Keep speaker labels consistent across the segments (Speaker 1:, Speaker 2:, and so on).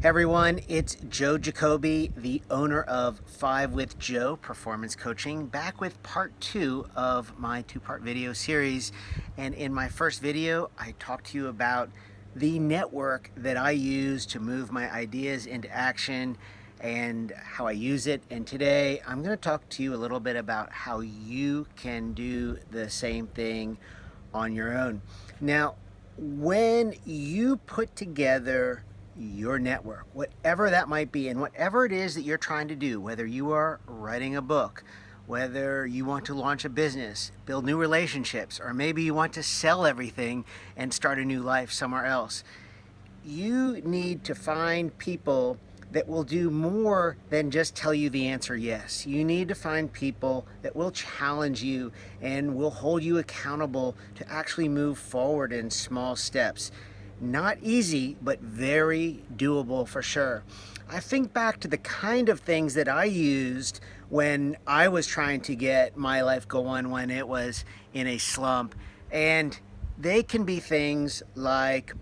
Speaker 1: Hey everyone, it's Joe Jacoby, the owner of Five with Joe Performance Coaching, back with part two of my two-part video series. And in my first video, I talked to you about the network that I use to move my ideas into action and how I use it. And today, I'm going to talk to you a little bit about how you can do the same thing on your own. Now, when you put together your network, whatever that might be, and whatever it is that you're trying to do, whether you are writing a book, whether you want to launch a business, build new relationships, or maybe you want to sell everything and start a new life somewhere else, you need to find people that will do more than just tell you the answer yes. You need to find people that will challenge you and will hold you accountable to actually move forward in small steps. Not easy, but very doable for sure. I think back to the kind of things that I used when I was trying to get my life going when it was in a slump. And they can be things like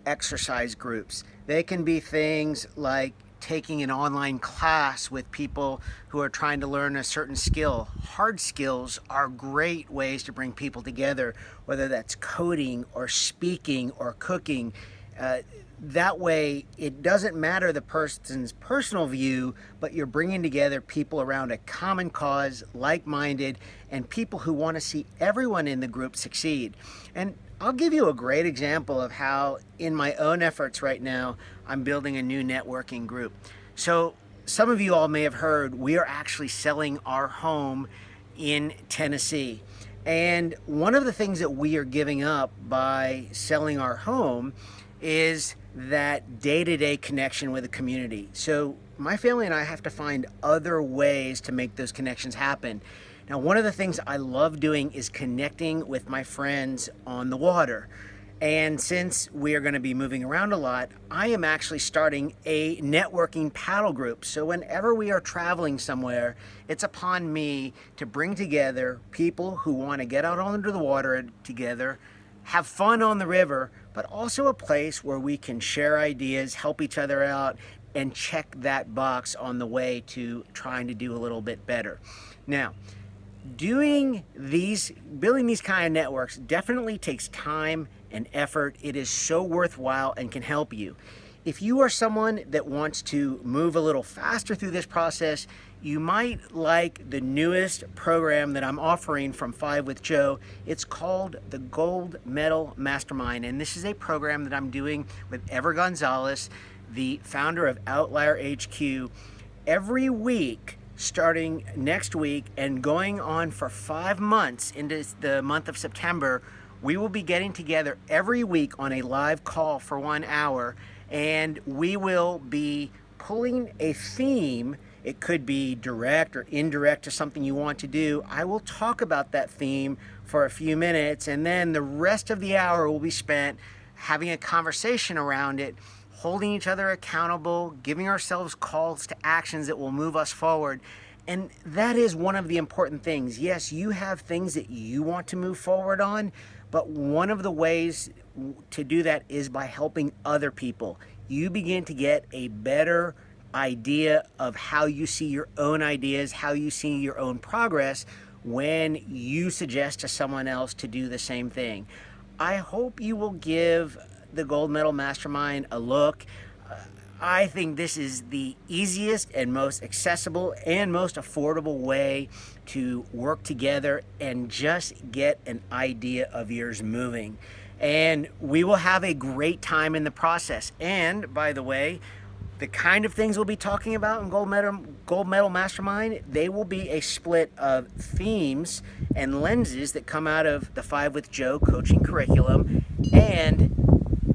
Speaker 1: exercise groups. They can be things like taking an online class with people who are trying to learn a certain skill. Hard skills are great ways to bring people together, whether that's coding or speaking or cooking. That way, it doesn't matter the person's personal view, but you're bringing together people around a common cause, like-minded, and people who want to see everyone in the group succeed. And I'll give you a great example of how, in my own efforts right now, I'm building a new networking group. So some of you all may have heard we are actually selling our home in Tennessee. And one of the things that we are giving up by selling our home is that day-to-day connection with the community. So my family and I have to find other ways to make those connections happen. Now, one of the things I love doing is connecting with my friends on the water. And since we are going to be moving around a lot, I am actually starting a networking paddle group. So whenever we are traveling somewhere, it's upon me to bring together people who want to get out onto the water together, have fun on the river, but also a place where we can share ideas, help each other out, and check that box on the way to trying to do a little bit better. Now, building these kind of networks definitely takes time and effort. It is so worthwhile and can help you. If you are someone that wants to move a little faster through this process, you might like the newest program that I'm offering from Five with Joe. It's called the Gold Medal Mastermind, and this is a program that I'm doing with Ever Gonzalez, the founder of Outlier HQ. Every week, starting next week and going on for 5 months into the month of September, we will be getting together every week on a live call for 1 hour, and we will be pulling a theme. It could be direct or indirect to something you want to do. I will talk about that theme for a few minutes, and then the rest of the hour will be spent having a conversation around it, holding each other accountable, giving ourselves calls to actions that will move us forward. And that is one of the important things. Yes, you have things that you want to move forward on, but one of the ways to do that is by helping other people. You begin to get a better idea of how you see your own ideas, how you see your own progress when you suggest to someone else to do the same thing. I hope you will give the Gold Medal Mastermind a look. I think this is the easiest and most accessible and most affordable way to work together and just get an idea of yours moving. And we will have a great time in the process. And by the way, the kind of things we'll be talking about in Gold Medal Mastermind, they will be a split of themes and lenses that come out of the Five with Joe coaching curriculum and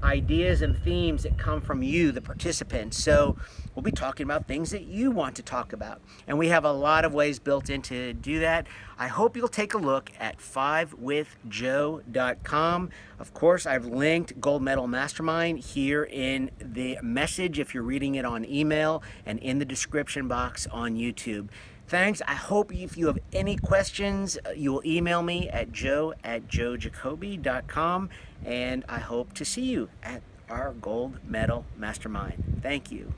Speaker 1: ideas and themes that come from you, the participants. So we'll be talking about things that you want to talk about. And we have a lot of ways built in to do that. I hope you'll take a look at fivewithjoe.com. Of course, I've linked Gold Medal Mastermind here in the message if you're reading it on email and in the description box on YouTube. Thanks. I hope if you have any questions, you will email me at joe@joejacoby.com, and I hope to see you at our gold medal mastermind. Thank you.